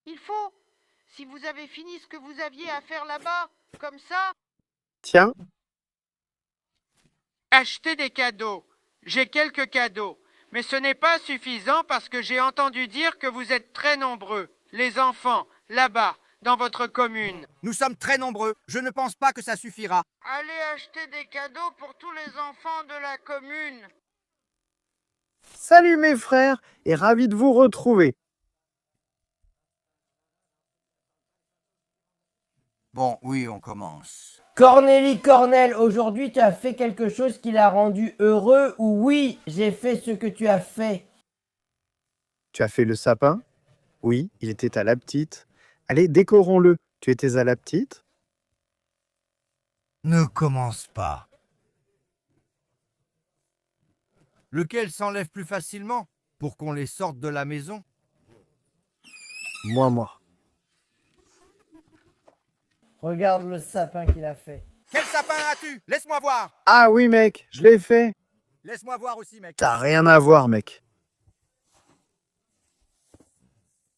Il faut. Si vous avez fini ce que vous aviez à faire là-bas, comme ça. Tiens, Achetez des cadeaux. J'ai quelques cadeaux. Mais ce n'est pas suffisant parce que j'ai entendu dire que vous êtes très nombreux, les enfants, là-bas, dans votre commune. Nous sommes très nombreux. Je ne pense pas que ça suffira. Allez acheter des cadeaux pour tous les enfants de la commune. salut mes frères et ravi de vous retrouver. Bon, oui, on commence. Cornélie Cornel, aujourd'hui tu as fait quelque chose qui l'a rendu heureux ou oui, j'ai fait ce que tu as fait. Tu as fait le sapin? Oui, il était à la petite. Allez, décorons-le. Tu étais à la petite? Ne commence pas. Lequel s'enlève plus facilement pour qu'on les sorte de la maison? Moi. Regarde le sapin qu'il a fait. Quel sapin as-tu? Laisse-moi voir. Ah oui mec, je l'ai fait. Laisse-moi voir aussi, mec. T'as rien à voir mec.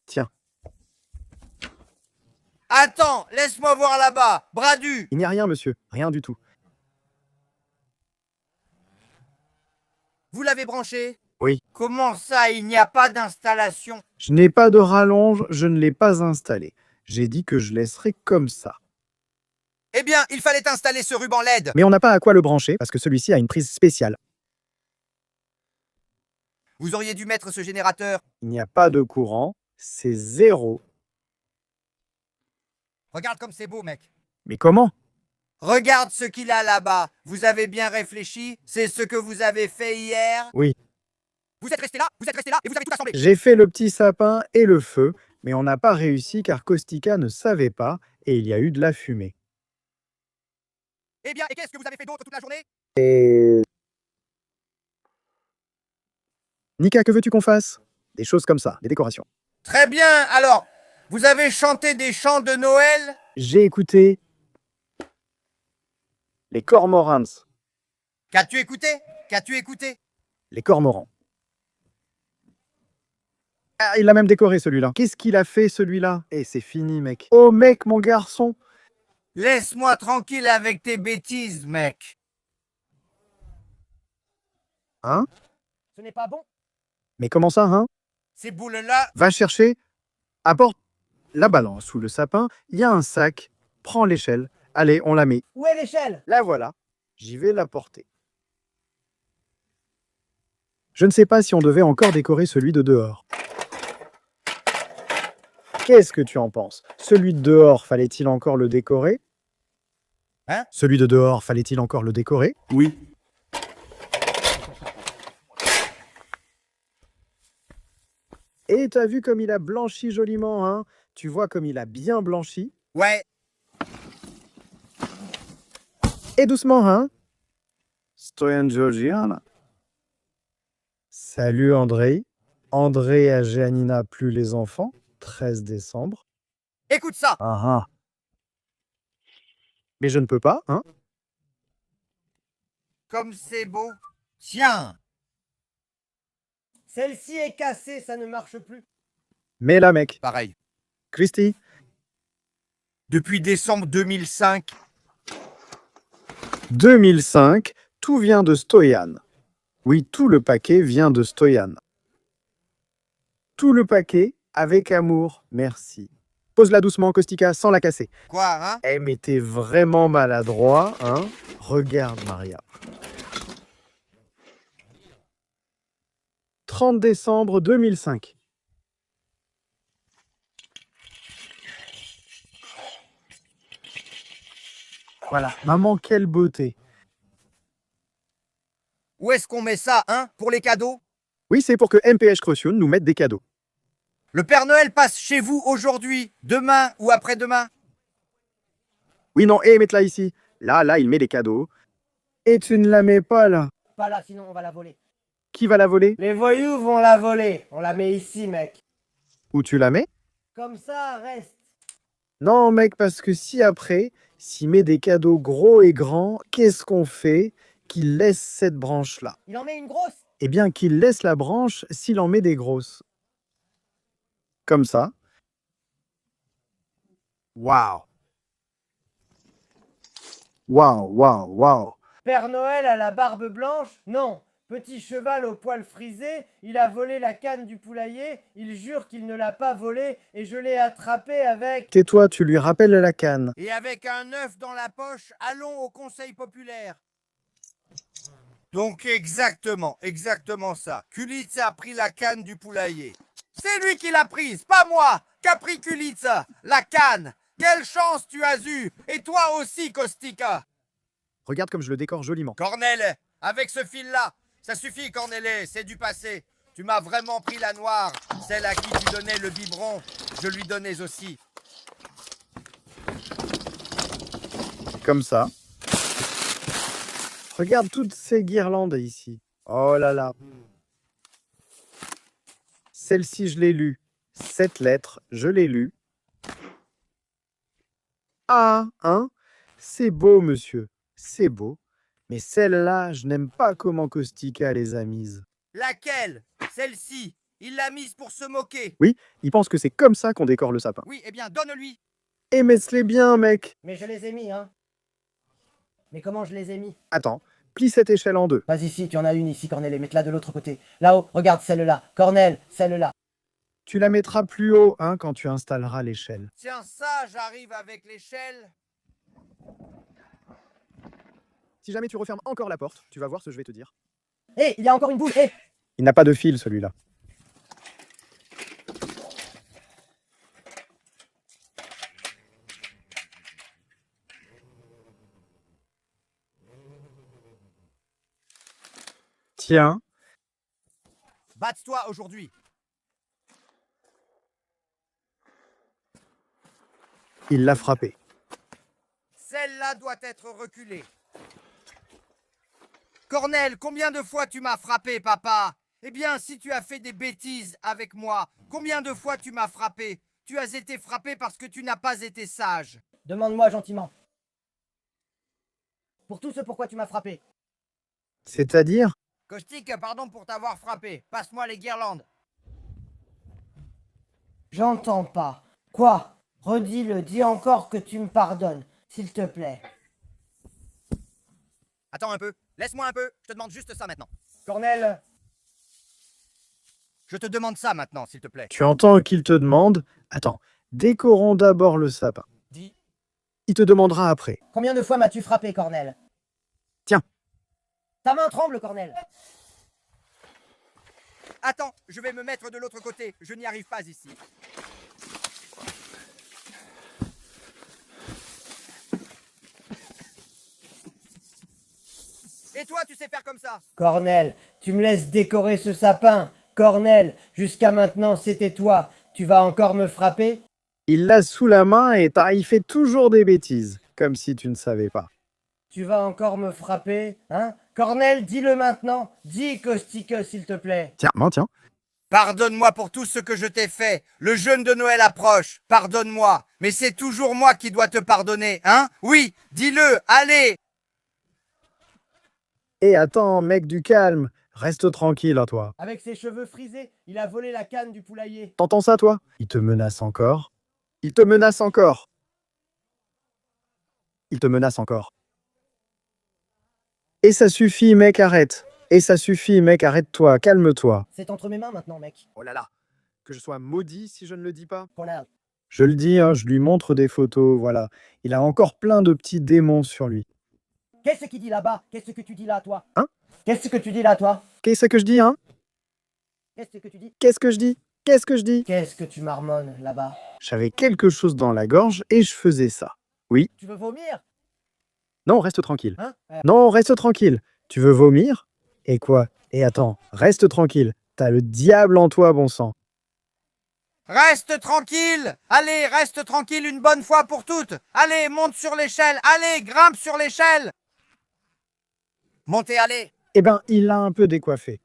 Tiens, Attends, laisse-moi voir là-bas. Bradu. il n'y a rien monsieur, rien du tout. Vous l'avez branché? Oui. Comment ça, il n'y a pas d'installation? Je n'ai pas de rallonge, je ne l'ai pas installé. J'ai dit que je laisserais comme ça. Eh bien, il fallait installer ce ruban LED. Mais on n'a pas à quoi le brancher parce que celui-ci a une prise spéciale. Vous auriez dû mettre ce générateur. Il n'y a pas de courant, c'est zéro. Regarde comme c'est beau, mec. Mais comment? Regarde ce qu'il a là-bas. Vous avez bien réfléchi? C'est ce que vous avez fait hier? Oui. Vous êtes resté là et vous avez tout assemblé. J'ai fait le petit sapin et le feu, mais on n'a pas réussi car Kostika ne savait pas et il y a eu de la fumée. Eh bien, et qu'est-ce que vous avez fait d'autre toute la journée? Et... Nika, que veux-tu qu'on fasse? Des choses comme ça, des décorations. Très bien, alors, vous avez chanté des chants de Noël? J'ai écouté les Cormorants. Qu'as-tu écouté? Qu'as-tu écouté? Les cormorans. Ah, il a même décoré celui-là. Qu'est-ce qu'il a fait celui-là? Eh, c'est fini, mec. Oh, mec, mon garçon. Laisse-moi tranquille avec tes bêtises, mec. Hein? Ce n'est pas bon. Mais comment ça, hein? Ces boules-là, Va chercher, apporte la balance sous le sapin, il y a un sac, prends l'échelle. Allez, on la met. Où est l'échelle? La voilà. J'y vais la porter. Je ne sais pas si on devait encore décorer celui de dehors. Qu'est-ce que tu en penses? Celui de dehors, fallait-il encore le décorer? Hein? Celui de dehors, fallait-il encore le décorer? Oui. Et t'as vu comme il a blanchi joliment, hein? Tu vois comme il a bien blanchi? Ouais. Et doucement, hein? Stoyan Georgiana. Salut André. André et Janina plus les enfants. 13 décembre. Écoute ça. Ah ah. Mais je ne peux pas, hein? Comme c'est beau. Tiens. Celle-ci est cassée, ça ne marche plus. Mais là, mec. Pareil. Christy, Depuis décembre 2005. 2005, tout vient de Stoyan. Oui, tout le paquet vient de Stoyan. Tout le paquet avec amour, merci. Pose-la doucement, Kostika, sans la casser. Quoi, hein? Eh, mais t'es vraiment maladroit, hein? Regarde, Maria. 30 décembre 2005. Voilà, maman, quelle beauté. Où est-ce qu'on met ça, hein? Pour les cadeaux? Oui, c'est pour que MPH Crociun nous mette des cadeaux. Le Père Noël passe chez vous aujourd'hui, demain ou après-demain? Oui, non, mets-la ici. Là, il met des cadeaux. Et tu ne la mets pas là. Pas là, sinon on va la voler. Qui va la voler? Les voyous vont la voler. On la met ici, mec. Où tu la mets? Comme ça, reste. Non, mec, parce que si après, s'il met des cadeaux gros et grands, qu'est-ce qu'on fait? Qu'il laisse cette branche-là. Il en met une grosse. Eh bien, qu'il laisse la branche s'il en met des grosses. Comme ça. Waouh. Waouh, waouh, waouh. Père Noël à la barbe blanche? Non. Petit cheval au poil frisé, il a volé la canne du poulailler, il jure qu'il ne l'a pas volée et je l'ai attrapé avec... Tais-toi, tu lui rappelles la canne. Et avec un œuf dans la poche, allons au conseil populaire. Donc exactement ça. Kulitsa a pris la canne du poulailler. C'est lui qui l'a prise, pas moi. Qu'a pris Kulitsa? La canne. Quelle chance tu as eue. Et toi aussi, Kostika. Regarde comme je le décore joliment. Cornel, avec ce fil-là. Ça suffit, Cornelet, c'est du passé. Tu m'as vraiment pris la noire. Celle à qui tu donnais le biberon, je lui donnais aussi. Comme ça. Regarde toutes ces guirlandes ici. Oh là là. Celle-ci, je l'ai lue. Cette lettre, je l'ai lue. Ah, hein? C'est beau, monsieur. C'est beau. Mais celle-là, je n'aime pas comment Kostika les a mises. Laquelle? Celle-ci. Il l'a mise pour se moquer. Oui, il pense que c'est comme ça qu'on décore le sapin. Oui, eh bien, donne-lui. Eh, mets-les bien, mec. Mais je les ai mis, hein. Mais comment je les ai mis? Attends, plie cette échelle en deux. Vas-y, ici, tu en as une ici, Cornel, et mets-la de l'autre côté. Là-haut, regarde celle-là. Cornel, celle-là. Tu la mettras plus haut, hein, quand tu installeras l'échelle. Tiens, ça, j'arrive avec l'échelle. Si jamais tu refermes encore la porte, tu vas voir ce que je vais te dire. Hé, il y a encore une boule. Hé, Il n'a pas de fil, celui-là. Tiens, Batte-toi aujourd'hui. il l'a frappé. Celle-là doit être reculée. Cornel, combien de fois tu m'as frappé, papa? Eh bien, si tu as fait des bêtises avec moi, combien de fois tu m'as frappé? Tu as été frappé parce que tu n'as pas été sage. demande-moi gentiment. Pour tout ce pourquoi tu m'as frappé. C'est-à-dire? Kostik, pardon pour t'avoir frappé. Passe-moi les guirlandes. J'entends pas. Quoi? Redis-le, dis encore que tu me pardonnes, s'il te plaît. Attends un peu. Laisse-moi un peu. Je te demande juste ça maintenant. Cornel, Je te demande ça maintenant, s'il te plaît. Tu entends qu'il te demande? Attends, décorons d'abord le sapin. Dis. Il te demandera après. combien de fois m'as-tu frappé, Cornel? Tiens. Ta main tremble, Cornel. Attends, je vais me mettre de l'autre côté. Je n'y arrive pas ici. Et toi, tu sais faire comme ça? Cornel, tu me laisses décorer ce sapin. Cornel, jusqu'à maintenant, c'était toi. Tu vas encore me frapper? Il l'a sous la main et il fait toujours des bêtises, comme si tu ne savais pas. Tu vas encore me frapper, hein? Cornel, dis-le maintenant. Dis, Kostik, s'il te plaît. Tiens, tiens. Pardonne-moi pour tout ce que je t'ai fait. Le jeûne de Noël approche. Pardonne-moi. Mais c'est toujours moi qui dois te pardonner, hein? Oui, dis-le, allez! Et attends, mec, du calme. Reste tranquille, hein, toi. Avec ses cheveux frisés, il a volé la canne du poulailler. T'entends ça, toi? Il te menace encore. Il te menace encore. Il te menace encore. Et ça suffit, mec, arrête. Et ça suffit, mec, arrête-toi, calme-toi. C'est entre mes mains maintenant, mec. Oh là là. Que je sois maudit si je ne le dis pas. Cornel. Je le dis, hein, je lui montre des photos, voilà. Il a encore plein de petits démons sur lui. Qu'est-ce qu'il dit là-bas? Qu'est-ce que tu dis là, toi? Hein? Qu'est-ce que tu dis là, toi? Qu'est-ce que je dis, hein? Qu'est-ce que tu dis? Qu'est-ce que je dis? Qu'est-ce que je dis? Qu'est-ce que tu marmonnes là-bas? J'avais quelque chose dans la gorge et je faisais ça. Oui. Tu veux vomir? Non, reste tranquille. Hein? Non, reste tranquille. Tu veux vomir? Et quoi? Et attends, reste tranquille. T'as le diable en toi, bon sang. Reste tranquille! Allez, reste tranquille une bonne fois pour toutes! Allez, monte sur l'échelle! Allez, grimpe sur l'échelle! Montez, allez! Eh ben, il l'a un peu décoiffé.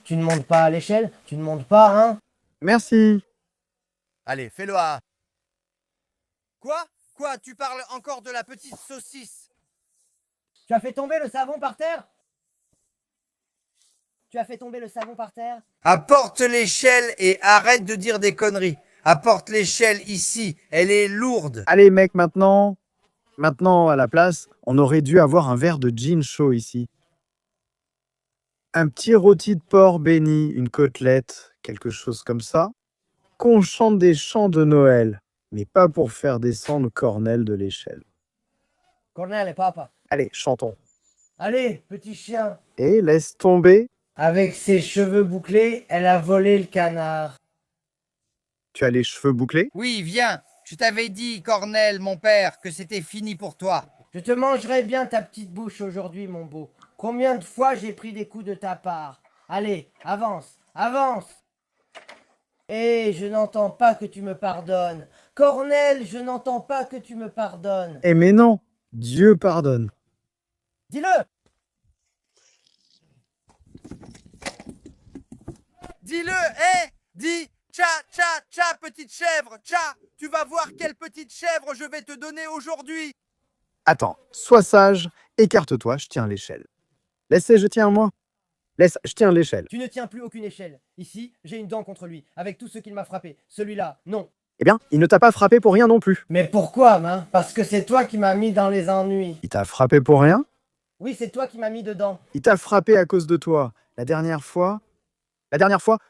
Tu ne montes pas à l'échelle? Tu ne montes pas, hein? Merci. Allez, fais-le à... Quoi? Quoi? Tu parles encore de la petite saucisse? Tu as fait tomber le savon par terre? Tu as fait tomber le savon par terre? Apporte l'échelle et arrête de dire des conneries. Apporte l'échelle ici, elle est lourde. Allez, mec, maintenant, à la place, on aurait dû avoir un verre de gin chaud ici. Un petit rôti de porc béni, une côtelette, quelque chose comme ça. Qu'on chante des chants de Noël, mais pas pour faire descendre Cornel de l'échelle. Cornel et papa. Allez, chantons. Allez, petit chien. Et laisse tomber. Avec ses cheveux bouclés, elle a volé le canard. Tu as les cheveux bouclés? Oui, viens. Je t'avais dit, Cornel, mon père, que c'était fini pour toi. Je te mangerai bien ta petite bouche aujourd'hui, mon beau. Combien de fois j'ai pris des coups de ta part? Allez, avance, avance. Et je n'entends pas que tu me pardonnes. Cornel, je n'entends pas que tu me pardonnes. Eh mais non, Dieu pardonne. Dis-le. Dis-le, hé! Dis, tcha, tcha, tcha, petite chèvre, tcha! Tu vas voir quelle petite chèvre je vais te donner aujourd'hui! Attends, sois sage, écarte-toi, je tiens l'échelle. Laissez, je tiens moi. Laisse, je tiens l'échelle. Tu ne tiens plus aucune échelle. Ici, j'ai une dent contre lui, avec tout ce qu'il m'a frappé. Celui-là, non. Eh bien, il ne t'a pas frappé pour rien non plus. Mais pourquoi, hein? Parce que c'est toi qui m'as mis dans les ennuis. Il t'a frappé pour rien? Oui, c'est toi qui m'as mis dedans. Il t'a frappé à cause de toi. La dernière fois,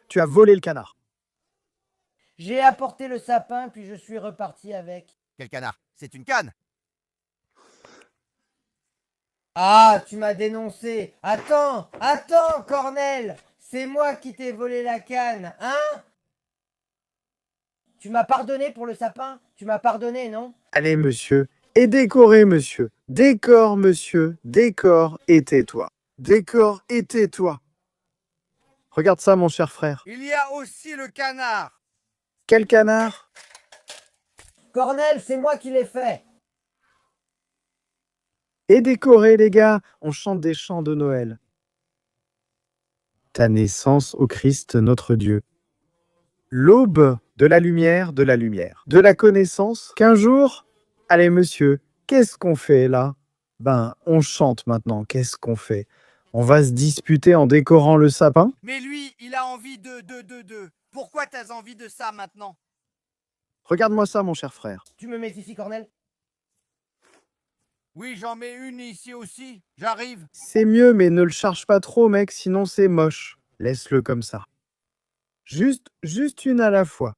tu as volé le canard. J'ai apporté le sapin, puis je suis reparti avec. Quel canard? C'est une canne! Ah, tu m'as dénoncé. Attends, Cornel. C'est moi qui t'ai volé la canne, hein? Tu m'as pardonné pour le sapin? Tu m'as pardonné, non? Allez, monsieur, et décorez, monsieur. Décore, monsieur, décore, et tais-toi. Décore, et tais-toi. Regarde ça, mon cher frère. Il y a aussi le canard! Quel canard? Cornel, c'est moi qui l'ai fait. Et décorez, les gars, on chante des chants de Noël. Ta naissance, ô Christ, notre Dieu. L'aube de la lumière, de la connaissance, qu'un jour... Allez, monsieur, qu'est-ce qu'on fait là? Ben, on chante maintenant, qu'est-ce qu'on fait? On va se disputer en décorant le sapin? Mais lui, il a envie de. Pourquoi t'as envie de ça maintenant? Regarde-moi ça, mon cher frère. Tu me mets ici, Cornel? Oui, j'en mets une ici aussi. J'arrive. C'est mieux, mais ne le charge pas trop, mec, sinon c'est moche. Laisse-le comme ça. Juste une à la fois.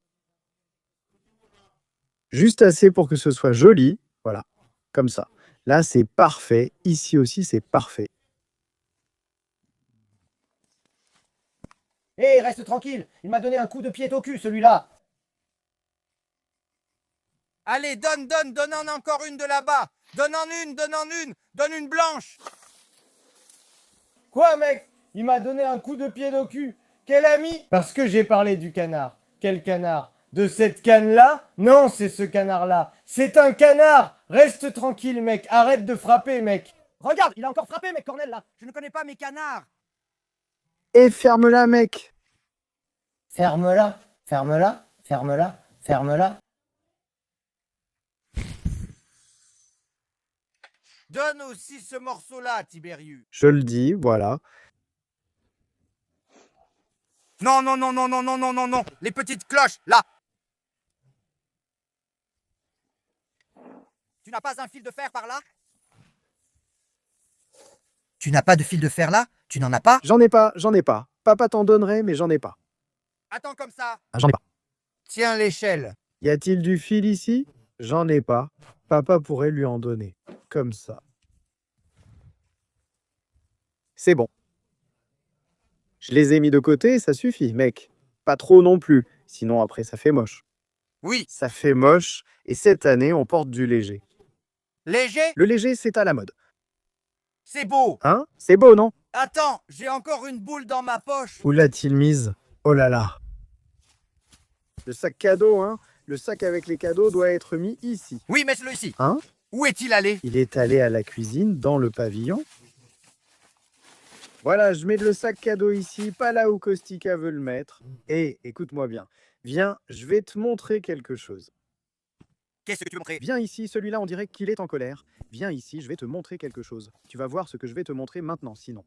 Juste assez pour que ce soit joli. Voilà, comme ça. Là, c'est parfait. Ici aussi, c'est parfait. Hé, reste tranquille. Il m'a donné un coup de pied au cul, celui-là. Allez, donne en encore une de là-bas. Donne une blanche. Quoi, mec? Il m'a donné un coup de pied au cul. Quel ami? Parce que j'ai parlé du canard. Quel canard? De cette canne-là? Non, c'est ce canard-là. C'est un canard. Reste tranquille, mec. Arrête de frapper, mec. Regarde, il a encore frappé, mec, Cornel, là. Je ne connais pas mes canards. Et ferme-la, mec. Ferme-la, ferme-la, ferme-la, ferme-la. Donne aussi ce morceau-là, Tibérius. Je le dis, voilà. Non. Les petites cloches, là. Tu n'as pas un fil de fer par là? Tu n'as pas de fil de fer là? Tu n'en as pas? J'en ai pas. Papa t'en donnerait, mais j'en ai pas. Attends comme ça. Ah, j'en ai pas. Tiens l'échelle. Y a-t-il du fil ici? J'en ai pas. Papa pourrait lui en donner. Comme ça. C'est bon. Je les ai mis de côté, ça suffit, mec. Pas trop non plus, sinon après ça fait moche. Oui. Ça fait moche, et cette année on porte du léger. Léger? Le léger, c'est à la mode. C'est beau. Hein? C'est beau, non? Attends, j'ai encore une boule dans ma poche. Où l'a-t-il mise? Oh là là. Le sac cadeau, hein? Le sac avec les cadeaux doit être mis ici. Oui, mets-le ici. Hein? Où est-il allé? Il est allé à la cuisine, dans le pavillon. Voilà, je mets le sac cadeau ici, pas là où Kostika veut le mettre. Et écoute-moi bien. Viens, je vais te montrer quelque chose. Qu'est-ce que tu veux montrer? Viens ici, celui-là, on dirait qu'il est en colère. Viens ici, je vais te montrer quelque chose. Tu vas voir ce que je vais te montrer maintenant, sinon.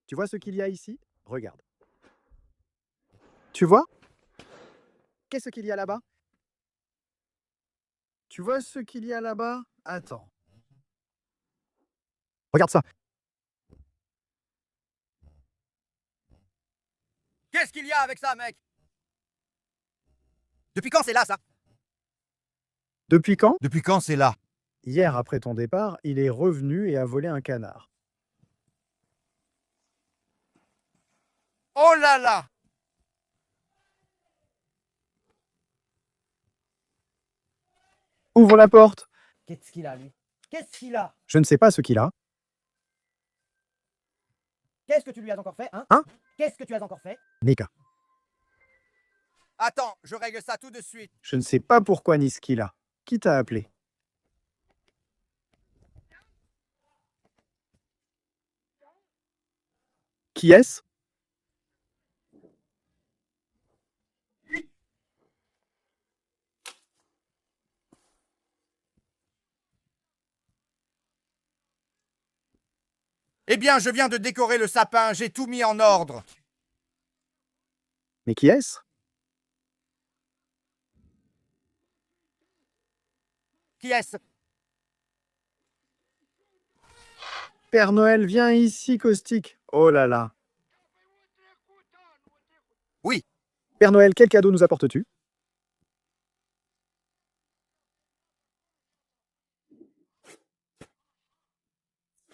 Tu vois ce qu'il y a ici? Regarde. Tu vois? Qu'est-ce qu'il y a là-bas? Tu vois ce qu'il y a là-bas? Attends. Regarde ça. Qu'est-ce qu'il y a avec ça, mec? Depuis quand c'est là, ça? Depuis quand? Depuis quand c'est là? Hier, après ton départ, il est revenu et a volé un canard. Oh là là! Ouvre la porte. Qu'est-ce qu'il a, lui? Qu'est-ce qu'il a? Je ne sais pas ce qu'il a. Qu'est-ce que tu lui as encore fait, hein? Hein? Qu'est-ce que tu as encore fait? Nika. Attends, je règle ça tout de suite. Je ne sais pas pourquoi ni ce qu'il a. Qui t'a appelé? Qui est-ce? Eh bien, je viens de décorer le sapin, j'ai tout mis en ordre. Mais qui est-ce? Qui est-ce? Père Noël, viens ici, Caustique. Oh là là. Oui. Père Noël, quel cadeau nous apportes-tu?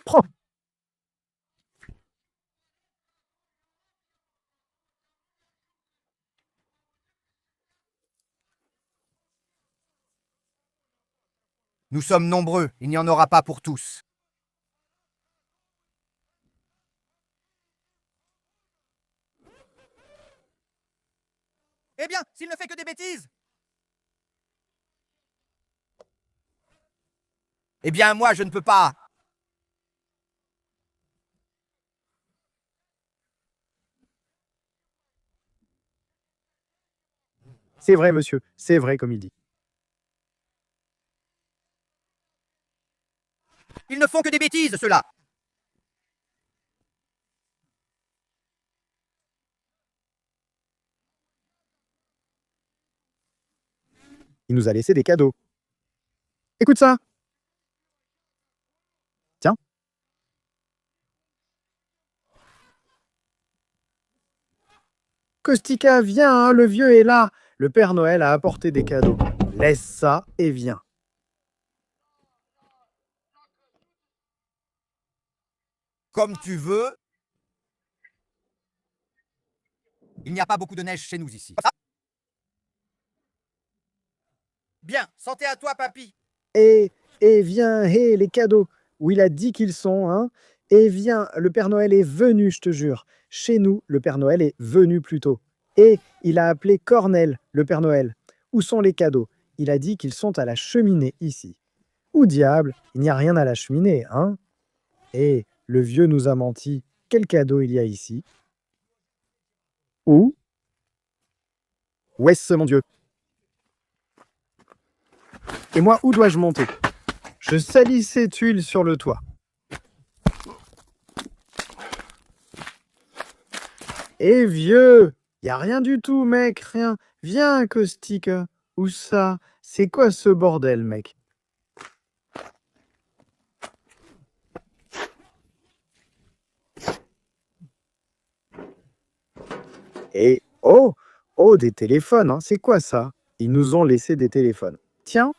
Prends. Nous sommes nombreux, il n'y en aura pas pour tous. Eh bien, s'il ne fait que des bêtises! Eh bien, moi, je ne peux pas. C'est vrai, monsieur. C'est vrai, comme il dit. Ils ne font que des bêtises, ceux-là. Il nous a laissé des cadeaux. Écoute ça. Tiens. Caustica, viens, hein, le vieux est là. Le Père Noël a apporté des cadeaux. Laisse ça et viens. Comme tu veux. Il n'y a pas beaucoup de neige chez nous ici. Bien, santé à toi, papy. Et viens, hé, les cadeaux. Où il a dit qu'ils sont, hein. Et viens, le Père Noël est venu, je te jure. Chez nous, le Père Noël est venu plus tôt. Et il a appelé Cornel, le Père Noël. Où sont les cadeaux? Il a dit qu'ils sont à la cheminée ici. Où diable? Il n'y a rien à la cheminée, hein? Et le vieux nous a menti. Quel cadeau il y a ici? Où? Où est-ce, mon Dieu? Et moi, où dois-je monter? Je salis cette huile sur le toit. Eh vieux, y a rien du tout, mec, rien. Viens, Caustique. Où ça? C'est quoi ce bordel, mec? Et oh, des téléphones, hein. C'est quoi ça? Ils nous ont laissé des téléphones. Tiens.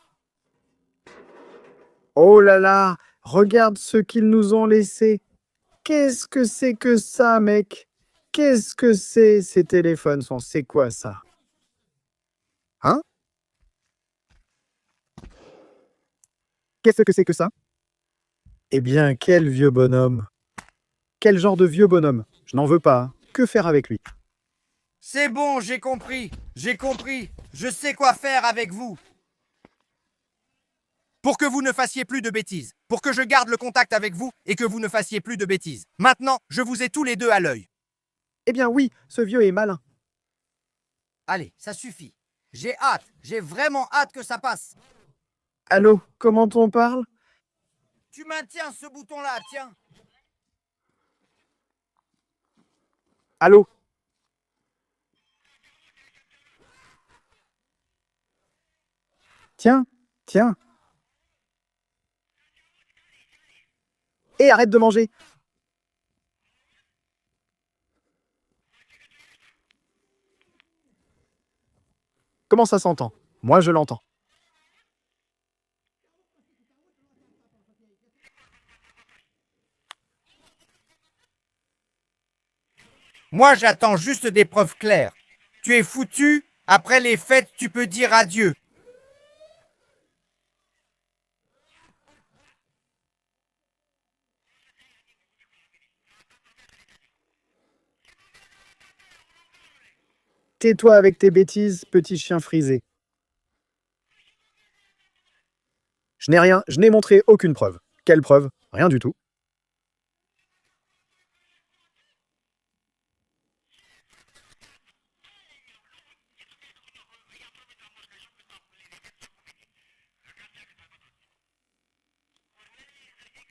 Oh là là, regarde ce qu'ils nous ont laissé. Qu'est-ce que c'est que ça, mec? Qu'est-ce que c'est, ces téléphones sont? C'est quoi ça? Hein? Qu'est-ce que c'est que ça? Eh bien, quel vieux bonhomme. Quel genre de vieux bonhomme? Je n'en veux pas, hein. Que faire avec lui? C'est bon, j'ai compris. J'ai compris. Je sais quoi faire avec vous. Pour que vous ne fassiez plus de bêtises. Pour que je garde le contact avec vous et que vous ne fassiez plus de bêtises. Maintenant, je vous ai tous les deux à l'œil. Eh bien oui, ce vieux est malin. Allez, ça suffit. J'ai hâte. J'ai vraiment hâte que ça passe. Allô, comment on parle? Tu maintiens ce bouton-là, tiens. Allô? Tiens, tiens. Et arrête de manger. Comment ça s'entend? Moi, je l'entends. Moi, j'attends juste des preuves claires. Tu es foutu, après les fêtes, tu peux dire adieu. Tais-toi avec tes bêtises, petit chien frisé. Je n'ai montré aucune preuve. Quelle preuve? Rien du tout.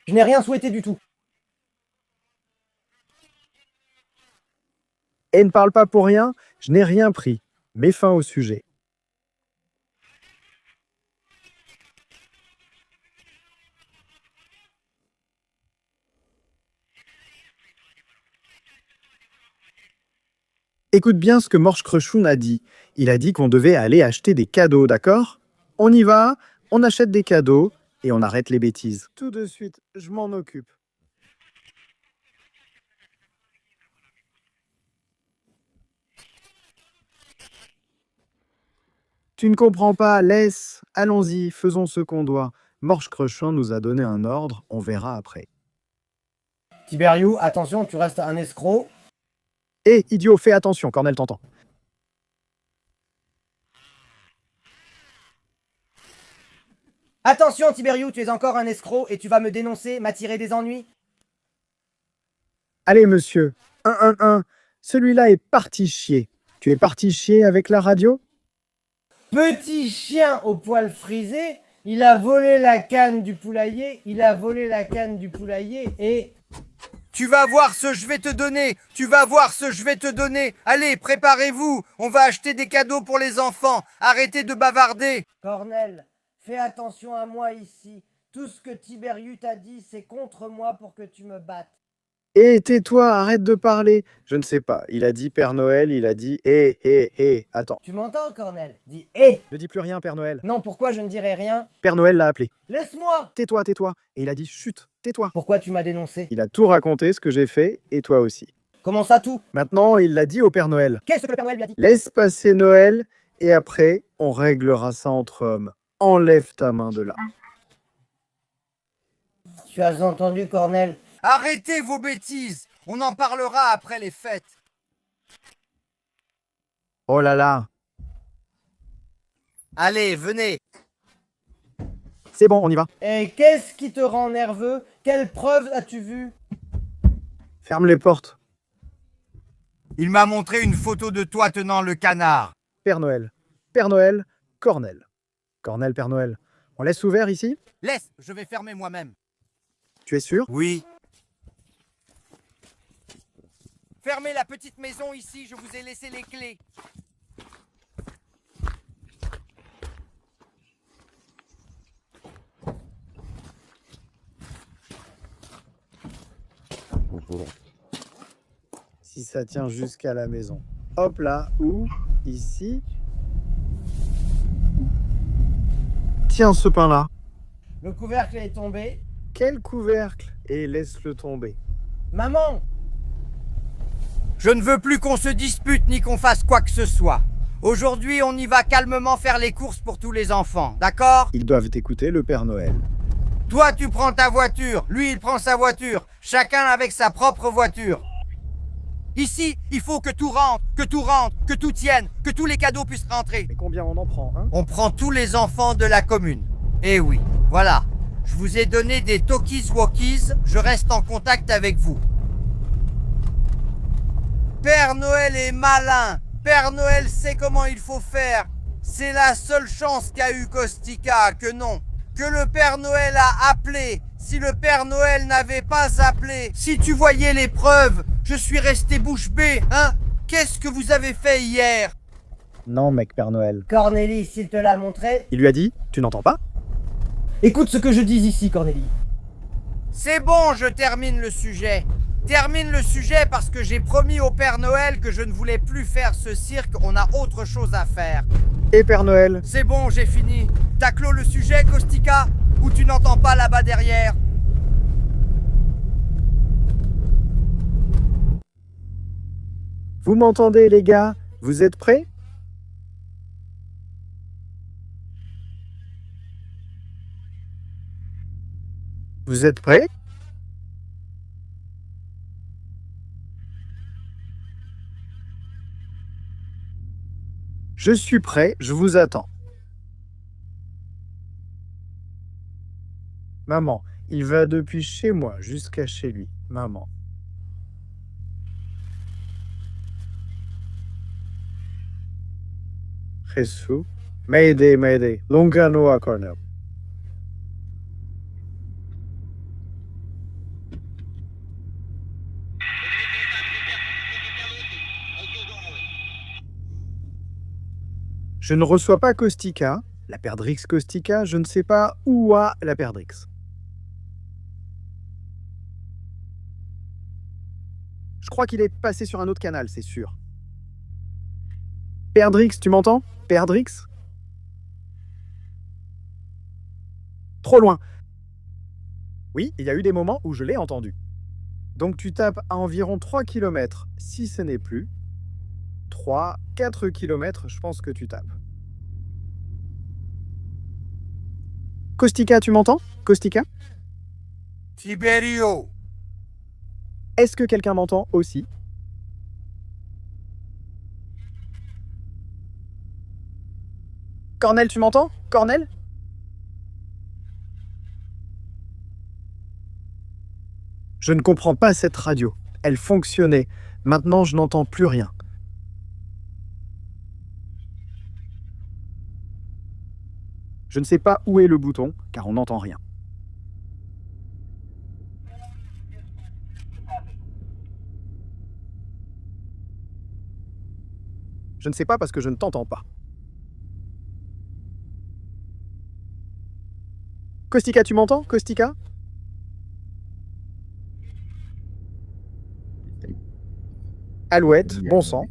Je n'ai rien souhaité du tout. Et ne parle pas pour rien, je n'ai rien pris. Mets fin au sujet. Écoute bien ce que Morche Crechoun a dit. Il a dit qu'on devait aller acheter des cadeaux, d'accord? On y va, on achète des cadeaux et on arrête les bêtises. Tout de suite, je m'en occupe. Tu ne comprends pas, laisse, allons-y, faisons ce qu'on doit. Morche Crechoun nous a donné un ordre, on verra après. Tiberiu, attention, tu restes un escroc. Hé, idiot, fais attention, Cornel t'entend. Attention, Tiberiu, tu es encore un escroc et tu vas me dénoncer, m'attirer des ennuis. Allez, monsieur, 111, celui-là est parti chier. Tu es parti chier avec la radio? Petit chien au poil frisé, il a volé la canne du poulailler, et... Tu vas voir ce que je vais te donner. Tu vas voir ce que je vais te donner. Allez, préparez-vous. On va acheter des cadeaux pour les enfants. Arrêtez de bavarder. Cornel, fais attention à moi ici. Tout ce que Tiberiu t'a dit, c'est contre moi pour que tu me battes. Hé, tais-toi, arrête de parler. Je ne sais pas, il a dit Père Noël, il a dit attends. Tu m'entends, Cornel? Dis « hé ». Ne dis plus rien, Père Noël. Non, pourquoi je ne dirai rien? Père Noël l'a appelé. Laisse-moi. Tais-toi, tais-toi. Et il a dit chut, tais-toi. Pourquoi tu m'as dénoncé? Il a tout raconté, ce que j'ai fait, et toi aussi. Comment ça tout? Maintenant, il l'a dit au Père Noël. Qu'est-ce que le Père Noël lui a dit? Laisse passer Noël, et après, on réglera ça entre hommes. Enlève ta main de là. Tu as entendu, Cornel? Arrêtez vos bêtises. On en parlera après les fêtes. Oh là là. Allez, venez. C'est bon, on y va. Et qu'est-ce qui te rend nerveux? Quelle preuve as-tu vue? Ferme les portes. Il m'a montré une photo de toi tenant le canard. Père Noël. Père Noël, Cornel. Cornel, Père Noël. On laisse ouvert ici? Laisse, je vais fermer moi-même. Tu es sûr? Oui. Fermez la petite maison ici, je vous ai laissé les clés. Si ça tient jusqu'à la maison. Hop là, ou ici. Tiens ce pain-là. Le couvercle est tombé. Quel couvercle? Et laisse-le tomber. Maman! Je ne veux plus qu'on se dispute ni qu'on fasse quoi que ce soit. Aujourd'hui, on y va calmement faire les courses pour tous les enfants, d'accord? Ils doivent écouter le Père Noël. Toi, tu prends ta voiture, lui, il prend sa voiture, chacun avec sa propre voiture. Ici, il faut que tout rentre, que tout tienne, que tous les cadeaux puissent rentrer. Mais combien on en prend, hein? On prend tous les enfants de la commune. Eh oui, voilà. Je vous ai donné des talkies-walkies, je reste en contact avec vous. Père Noël est malin. Père Noël sait comment il faut faire. C'est la seule chance qu'a eu Kostika, que non. Que le Père Noël a appelé. Si le Père Noël n'avait pas appelé, si tu voyais les preuves, Je suis resté bouche bée, hein? Qu'est-ce que vous avez fait hier? Non, mec, Père Noël. Cornélie, s'il te l'a montré. Il lui a dit, tu n'entends pas? Écoute ce que je dis ici, Cornélie. C'est bon, je termine le sujet. Termine le sujet parce que j'ai promis au Père Noël que je ne voulais plus faire ce cirque, on a autre chose à faire. Et Père Noël? C'est bon, j'ai fini. T'as clos le sujet, Kostika? Ou tu n'entends pas là-bas derrière? Vous m'entendez, les gars? Vous êtes prêts? Vous êtes prêts? Je suis prêt, je vous attends. Maman, il va depuis chez moi jusqu'à chez lui. Maman. Jesus. Mayday, Mayday. Longano à Cornell. Je ne reçois pas Kostika, la perdrix Kostika, je ne sais pas où a la perdrix. Je crois qu'il est passé sur un autre canal, c'est sûr. Perdrix, tu m'entends? Perdrix? Trop loin. Oui, il y a eu des moments où je l'ai entendu. Donc tu tapes à environ 3 km, si ce n'est plus. 3, 4 km, je pense que tu tapes. Kostika, tu m'entends? Kostika? Tiberio! Est-ce que quelqu'un m'entend aussi? Cornel, tu m'entends? Cornel? Je ne comprends pas cette radio. Elle fonctionnait. Maintenant, je n'entends plus rien. Je ne sais pas où est le bouton, car on n'entend rien. Je ne sais pas parce que je ne t'entends pas. Kostika, tu m'entends? Kostika? Alouette, bon sang.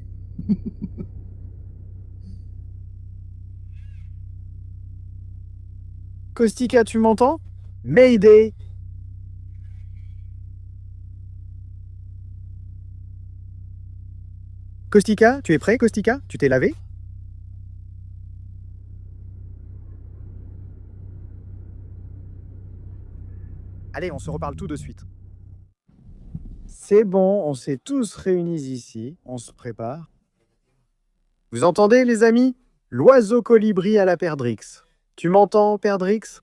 Kostika, tu m'entends? Mayday! Kostika, tu es prêt, Kostika? Tu t'es lavé? Allez, on se reparle tout de suite. C'est bon, on s'est tous réunis ici. On se prépare. Vous entendez, les amis? L'oiseau colibri à la perdrix. Tu m'entends, perdrix?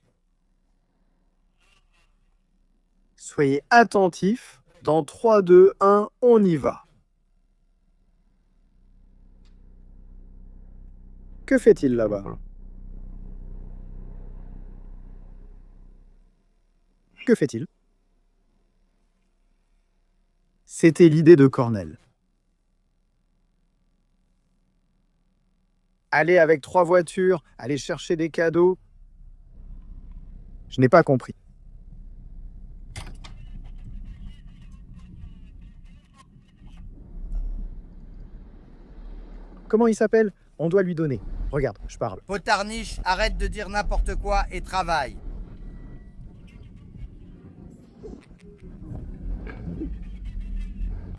Soyez attentifs. Dans 3, 2, 1, on y va. Que fait-il là-bas? Que fait-il? C'était l'idée de Cornel. Aller avec 3 voitures, aller chercher des cadeaux. Je n'ai pas compris. Comment il s'appelle? On doit lui donner. Regarde, je parle. Potarniche, arrête de dire n'importe quoi et travaille.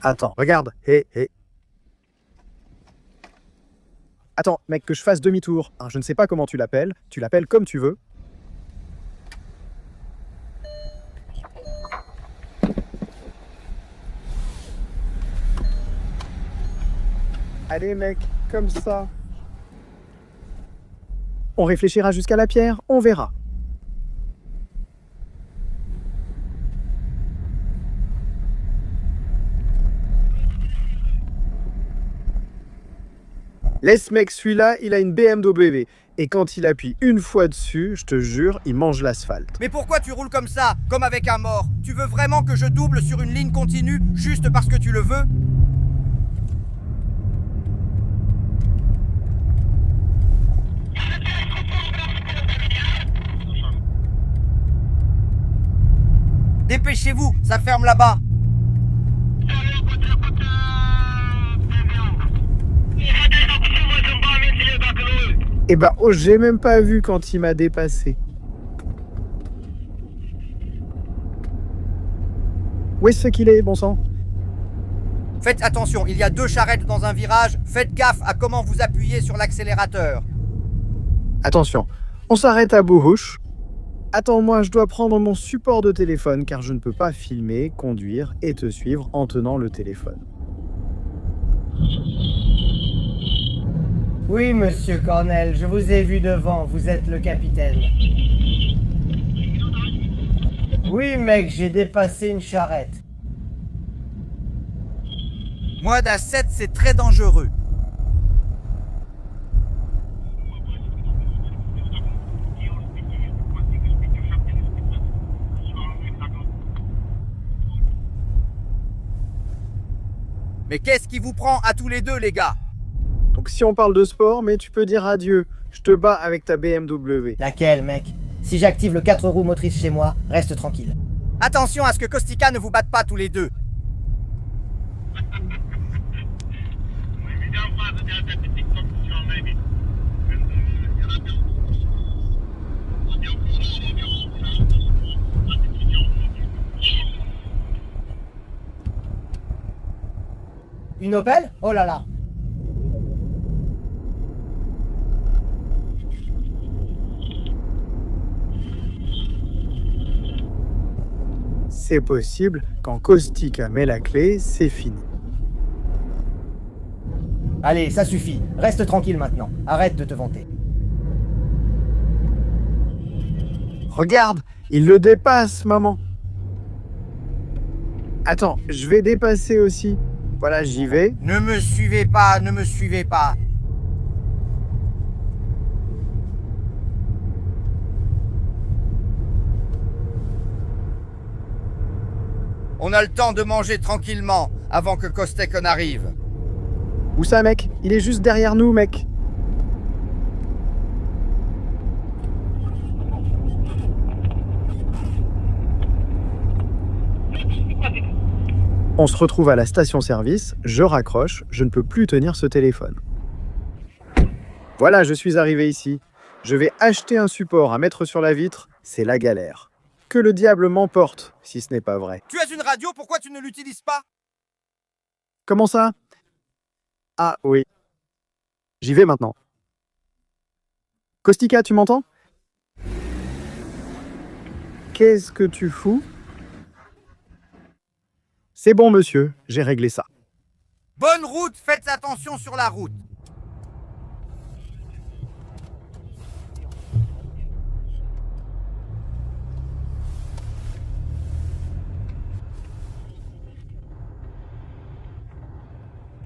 Attends, regarde. Hé, hé. Attends, mec, que je fasse demi-tour. Je ne sais pas comment tu l'appelles comme tu veux. Allez, mec, comme ça. On réfléchira jusqu'à la pierre, on verra. Laisse, mec, celui-là, il a une BMW. Et quand il appuie une fois dessus, je te jure, il mange l'asphalte. Mais pourquoi tu roules comme ça, comme avec un mort? Tu veux vraiment que je double sur une ligne continue, juste parce que tu le veux? Dépêchez-vous, ça ferme là-bas. Eh ben, oh, j'ai même pas vu quand il m'a dépassé. Où est-ce qu'il est, bon sang? Faites attention, il y a 2 charrettes dans un virage. Faites gaffe à comment vous appuyez sur l'accélérateur. Attention, on s'arrête à Bouhouche. Attends-moi, je dois prendre mon support de téléphone car je ne peux pas filmer, conduire et te suivre en tenant le téléphone. Oui, monsieur Cornell, je vous ai vu devant, vous êtes le capitaine. Oui, mec, j'ai dépassé une charrette. Moins d'A7, c'est très dangereux. Mais qu'est-ce qui vous prend à tous les deux, les gars? Donc si on parle de sport, mais tu peux dire adieu. Je te bats avec ta BMW. Laquelle, mec? Si j'active le 4 roues motrices chez moi, reste tranquille. Attention à ce que Kostika ne vous batte pas tous les deux. Une Opel? Oh là là. C'est possible, quand Kostika met la clé, c'est fini. Allez, ça suffit. Reste tranquille maintenant. Arrête de te vanter. Regarde, il le dépasse, maman. Attends, je vais dépasser aussi. Voilà, j'y vais. Ne me suivez pas, ne me suivez pas. On a le temps de manger tranquillement avant que Kostek en arrive. Où ça, mec? Il est juste derrière nous, mec. On se retrouve à la station-service, je raccroche, je ne peux plus tenir ce téléphone. Voilà, je suis arrivé ici. Je vais acheter un support à mettre sur la vitre, c'est la galère. Que le diable m'emporte, si ce n'est pas vrai. Tu as une radio, pourquoi tu ne l'utilises pas? Comment ça? Ah oui. J'y vais maintenant. Kostika, tu m'entends? Qu'est-ce que tu fous? C'est bon, monsieur, j'ai réglé ça. Bonne route, faites attention sur la route.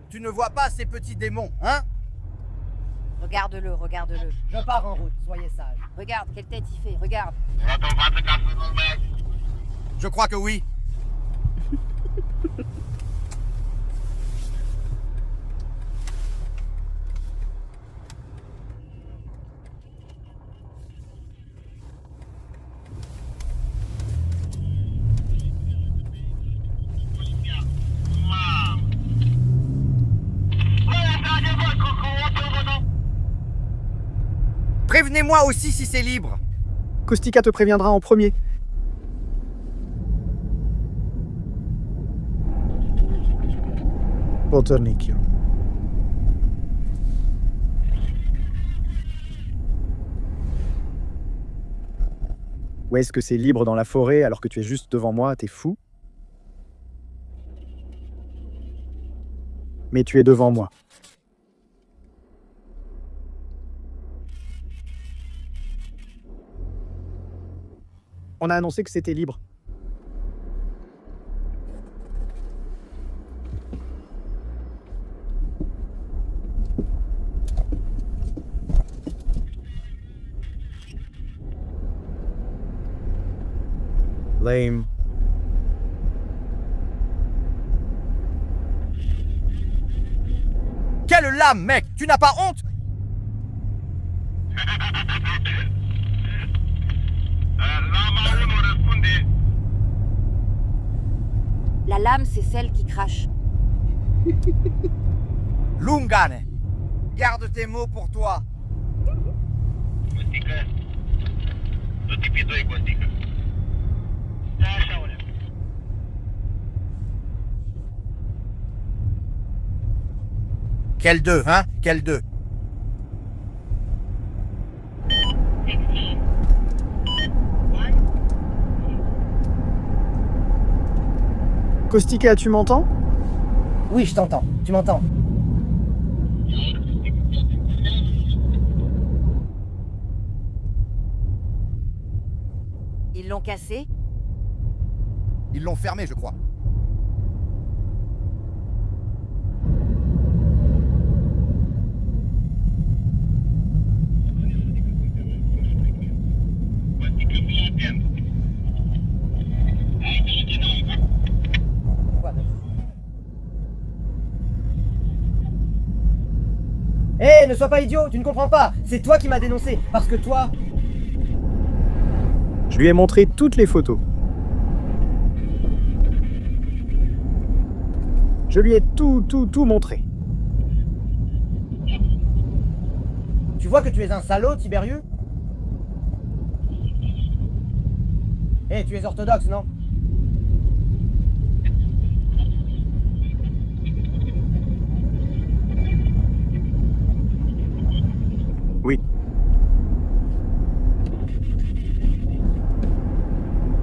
Tu ne vois pas ces petits démons, hein? Regarde-le, regarde-le. Je pars en route, soyez sage. Regarde, quelle tête il fait, regarde. Je crois que oui. Prévenez-moi aussi si c'est libre. Kostika te préviendra en premier. Potornicchio. Où est-ce que c'est libre dans la forêt alors que tu es juste devant moi? T'es fou? Mais tu es devant moi. On a annoncé que c'était libre. Lame. Quelle lame, mec! Tu n'as pas honte? La lame, c'est celle qui crache. Lungane! Garde tes mots pour toi. Quel deux, hein? Quel deux? Kostika, tu m'entends? Oui, je t'entends. Tu m'entends? Ils l'ont cassé? Ils l'ont fermé, je crois. Hé, ne sois pas idiot, tu ne comprends pas. C'est toi qui m'as dénoncé, parce que toi... Je lui ai montré toutes les photos. Je lui ai tout montré. Tu vois que tu es un salaud, Tiberius? Hé, tu es orthodoxe, non? Oui.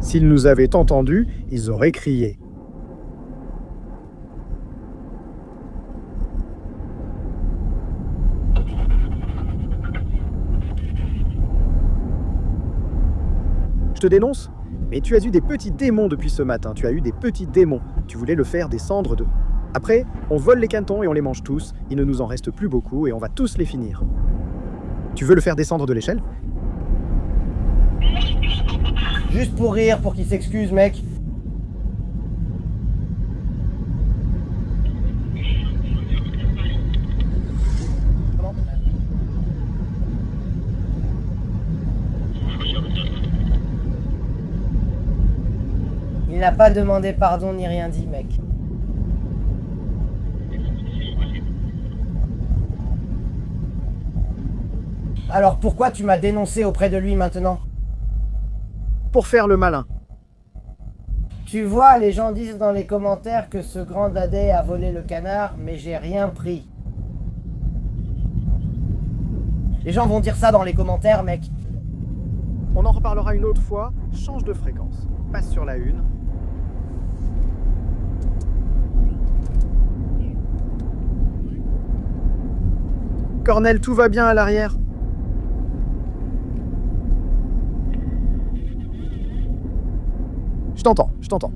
S'ils nous avaient entendus, ils auraient crié. Je te dénonce? Mais tu as eu des petits démons depuis ce matin. Tu as eu des petits démons. Tu voulais le faire descendre de... Après, on vole les cantons et on les mange tous. Il ne nous en reste plus beaucoup et on va tous les finir. Tu veux le faire descendre de l'échelle? Juste pour rire, pour qu'il s'excuse, mec. Comment? Il n'a pas demandé pardon ni rien dit, mec. Alors pourquoi tu m'as dénoncé auprès de lui maintenant? Pour faire le malin. Tu vois, les gens disent dans les commentaires que ce grand dadais a volé le canard, mais j'ai rien pris. Les gens vont dire ça dans les commentaires, mec. On en reparlera une autre fois. Change de fréquence. Passe sur la une. Cornel, tout va bien à l'arrière? Je t'entends, je t'entends.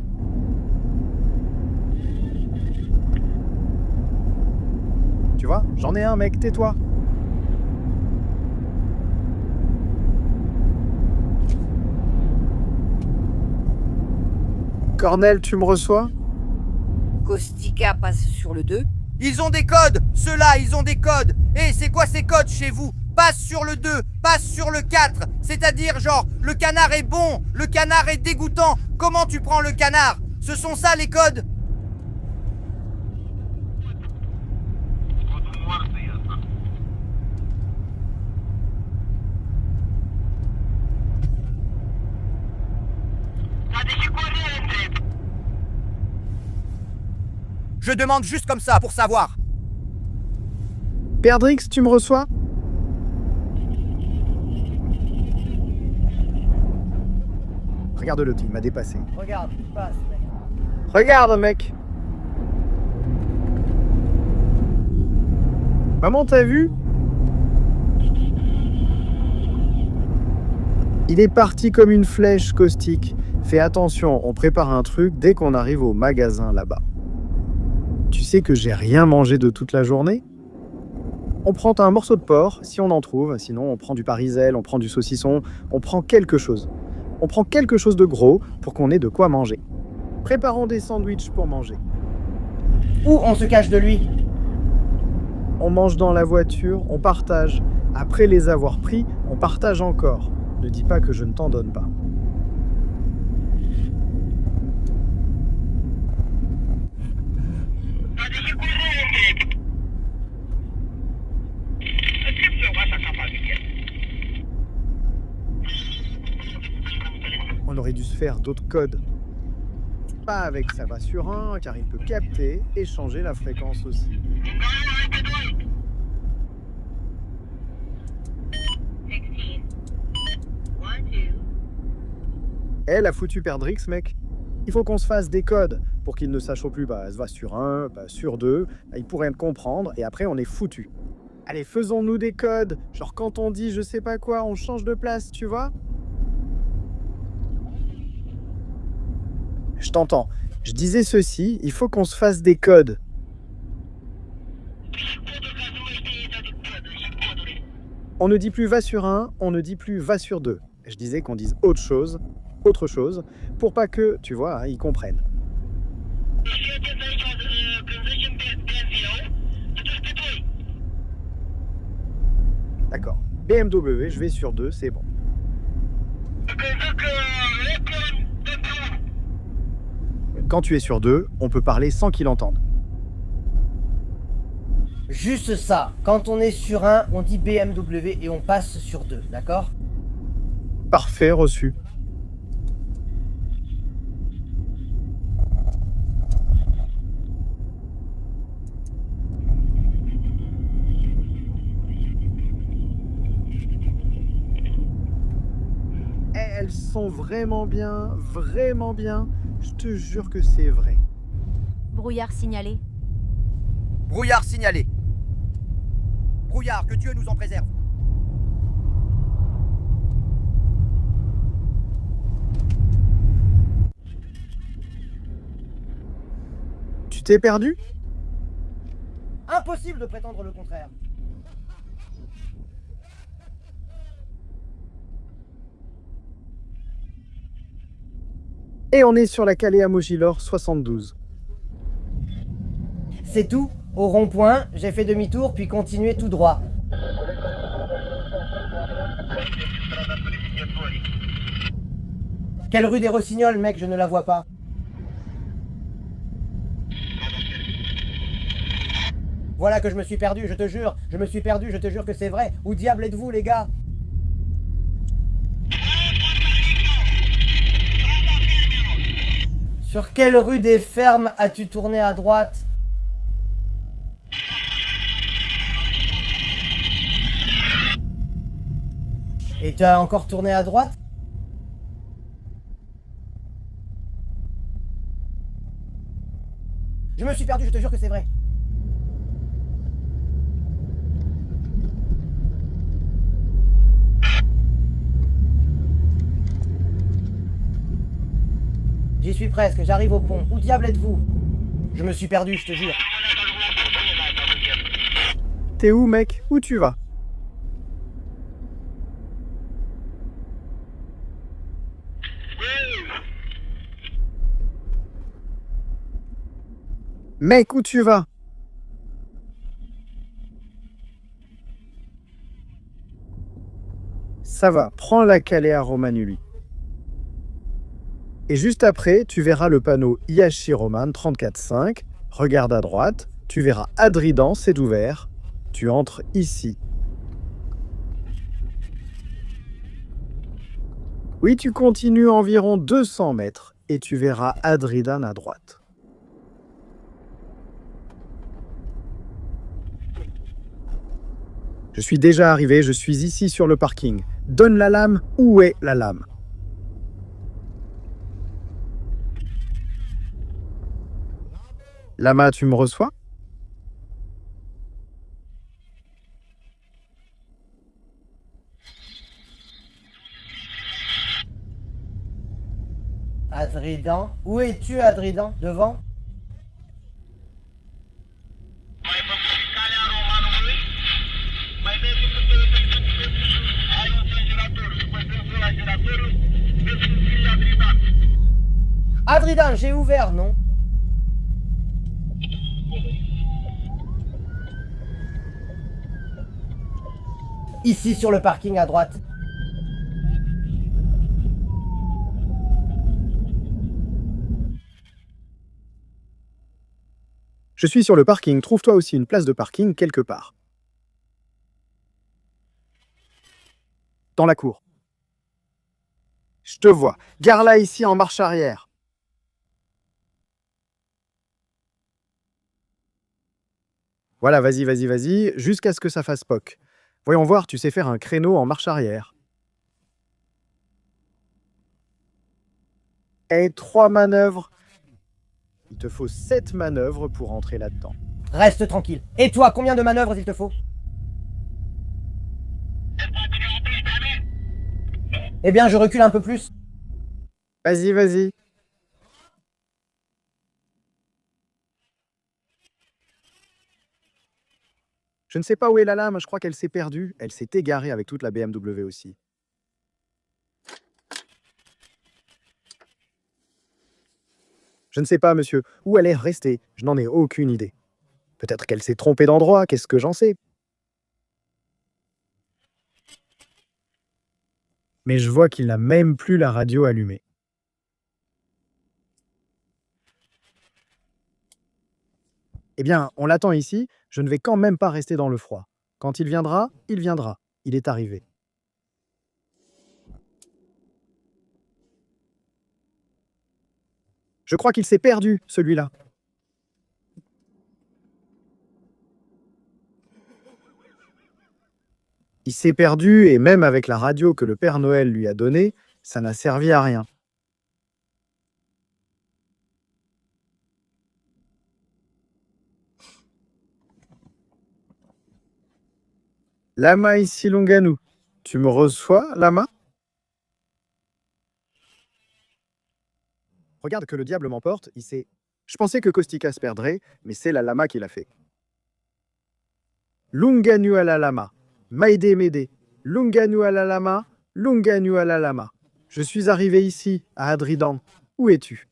Tu vois, j'en ai un, mec, tais-toi. Cornel, tu me reçois? Kostika passe sur le 2. Ils ont des codes! Ceux-là, ils ont des codes! Et c'est quoi ces codes chez vous? Passe sur le 2, passe sur le 4. C'est-à-dire, genre, le canard est bon, le canard est dégoûtant. Comment tu prends le canard? Ce sont ça les codes? Je demande juste comme ça, pour savoir. Perdrix, tu me reçois? Regarde-le, il m'a dépassé. Regarde, passe, mec. Regarde, mec. Maman, t'as vu? Il est parti comme une flèche, Caustique. Fais attention, on prépare un truc dès qu'on arrive au magasin là-bas. Tu sais que j'ai rien mangé de toute la journée? On prend un morceau de porc, si on en trouve, sinon on prend du parisel, on prend du saucisson, on prend quelque chose. On prend quelque chose de gros pour qu'on ait de quoi manger. Préparons des sandwichs pour manger. Où on se cache de lui? On mange dans la voiture, on partage. Après les avoir pris, on partage encore. Ne dis pas que je ne t'en donne pas. On aurait dû se faire d'autres codes. Pas avec ça va sur 1, car il peut capter et changer la fréquence aussi. Elle a foutu Perdrix, mec. Il faut qu'on se fasse des codes pour qu'il ne sache plus, bah, ça va sur 1, bah, sur 2, bah, il pourrait me comprendre, et après on est foutu. Allez, faisons-nous des codes. Genre quand on dit je sais pas quoi, on change de place, tu vois? Je t'entends. Je disais ceci, il faut qu'on se fasse des codes. On ne dit plus va sur 1, on ne dit plus va sur 2. Je disais qu'on dise autre chose, pour pas que, tu vois, hein, ils comprennent. D'accord. BMW, je vais sur 2, c'est bon. Quand tu es sur 2, on peut parler sans qu'il entende. Juste ça. Quand on est sur 1, on dit BMW et on passe sur 2, d'accord? Parfait, reçu. Elles sont vraiment bien, vraiment bien. Je te jure que c'est vrai. Brouillard signalé. Brouillard signalé. Brouillard, que Dieu nous en préserve. Tu t'es perdu? Impossible de prétendre le contraire. Et on est sur la Calais à Mogilor 72. C'est tout. Au rond-point, j'ai fait demi-tour puis continué tout droit. Quelle rue des Rossignols, mec, je ne la vois pas. Voilà que je me suis perdu, je te jure. Je me suis perdu, je te jure que c'est vrai. Où diable êtes-vous, les gars? Sur quelle rue des Fermes as-tu tourné à droite? Et tu as encore tourné à droite? Je me suis perdu, je te jure que c'est vrai. J'y suis presque, j'arrive au pont. Où diable êtes-vous? Je me suis perdu, je te jure. T'es où, mec? Où tu vas? Mec, où tu vas? Ça va, prends la Calais à Romanuli. Et juste après, tu verras le panneau Iachi Roman 34.5. Regarde à droite, tu verras Adridan, c'est ouvert. Tu entres ici. Oui, tu continues environ 200 mètres et tu verras Adridan à droite. Je suis déjà arrivé, je suis ici sur le parking. Donne la lame, où est la lame? Lama, tu me reçois? Adridan? Où es-tu, Adridan? Devant? Adridan, j'ai ouvert, non? Ici, sur le parking à droite. Je suis sur le parking, trouve-toi aussi une place de parking quelque part. Dans la cour. Je te vois. Gare-la ici en marche arrière. Voilà, vas-y, jusqu'à ce que ça fasse POC. Voyons voir, tu sais faire un créneau en marche arrière. Et 3 manœuvres. Il te faut 7 manœuvres pour entrer là-dedans. Reste tranquille. Et toi, combien de manœuvres il te faut? Eh bien, je recule un peu plus. Vas-y. Je ne sais pas où est la lame, je crois qu'elle s'est perdue. Elle s'est égarée avec toute la BMW aussi. Je ne sais pas, monsieur, où elle est restée. Je n'en ai aucune idée. Peut-être qu'elle s'est trompée d'endroit, qu'est-ce que j'en sais? Mais je vois qu'il n'a même plus la radio allumée. Eh bien, on l'attend ici, je ne vais quand même pas rester dans le froid. Quand il viendra, il viendra. Il est arrivé. Je crois qu'il s'est perdu, celui-là. Il s'est perdu et même avec la radio que le Père Noël lui a donnée, ça n'a servi à rien. Lama ici Longanou. Tu me reçois, Lama? Regarde que le diable m'emporte, il s'est... Je pensais que Kostika se perdrait, mais c'est la Lama qui l'a fait. Lunganu à la Lama. Maïdé Médé. Lunganu à la Lama. Lunganu à la Lama. Je suis arrivé ici, à Adridan. Où es-tu?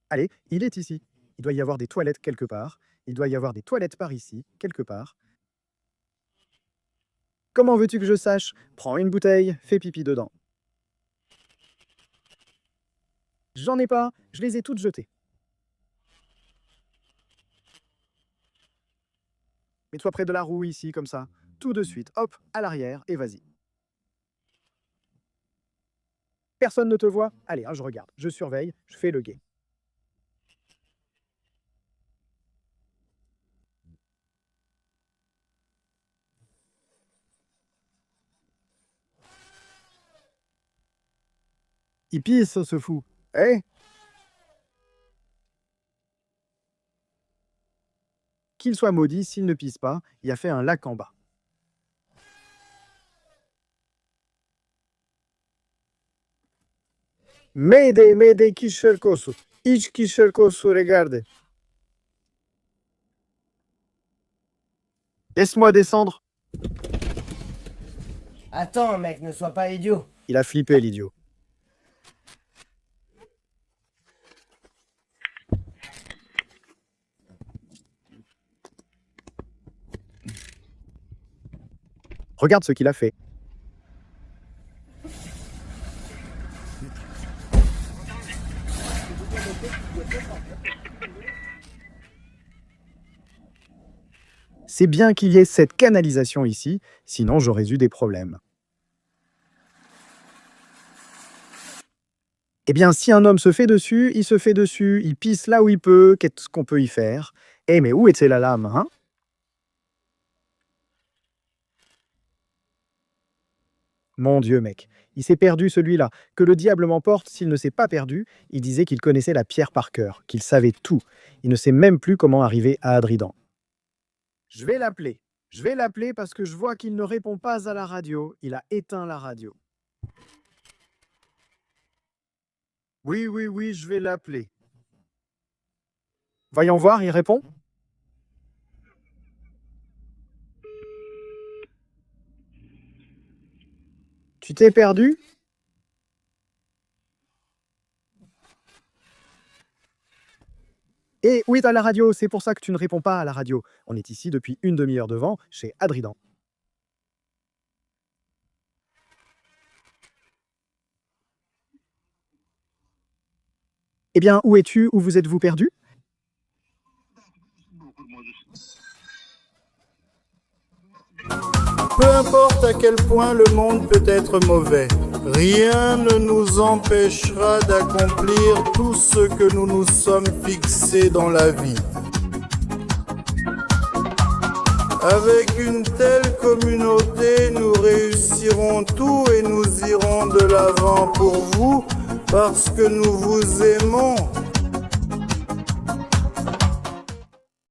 Allez, il est ici. Il doit y avoir des toilettes quelque part. Il doit y avoir des toilettes par ici, quelque part. Comment veux-tu que je sache? Prends une bouteille, fais pipi dedans. J'en ai pas, je les ai toutes jetées. Mets-toi près de la roue ici, comme ça. Tout de suite, hop, à l'arrière, et vas-y. Personne ne te voit? Allez, hein, je regarde, je surveille, je fais le guet. Il pisse, ce fou. Eh? Qu'il soit maudit, s'il ne pisse pas, il a fait un lac en bas. Mede, Kishelkosu. Ich Kishelkosu, regarde. Laisse-moi descendre. Attends, mec, ne sois pas idiot. Il a flippé, l'idiot. Regarde ce qu'il a fait. C'est bien qu'il y ait cette canalisation ici, sinon j'aurais eu des problèmes. Eh bien, si un homme se fait dessus, il se fait dessus, il pisse là où il peut, qu'est-ce qu'on peut y faire? Eh, mais où était la lame, hein? Mon Dieu, mec, il s'est perdu celui-là. Que le diable m'emporte, s'il ne s'est pas perdu, il disait qu'il connaissait la pierre par cœur, qu'il savait tout. Il ne sait même plus comment arriver à Adridan. Je vais l'appeler. Je vais l'appeler parce que je vois qu'il ne répond pas à la radio. Il a éteint la radio. Oui, je vais l'appeler. Voyons voir, il répond. Tu t'es perdu? Et où est à la radio? C'est pour ça que tu ne réponds pas à la radio. On est ici depuis une demi-heure devant, chez Adridan. Eh bien, où es-tu? Où vous êtes-vous perdu? Peu importe à quel point le monde peut être mauvais, rien ne nous empêchera d'accomplir tout ce que nous nous sommes fixés dans la vie. Avec une telle communauté, nous réussirons tout et nous irons de l'avant pour vous, parce que nous vous aimons.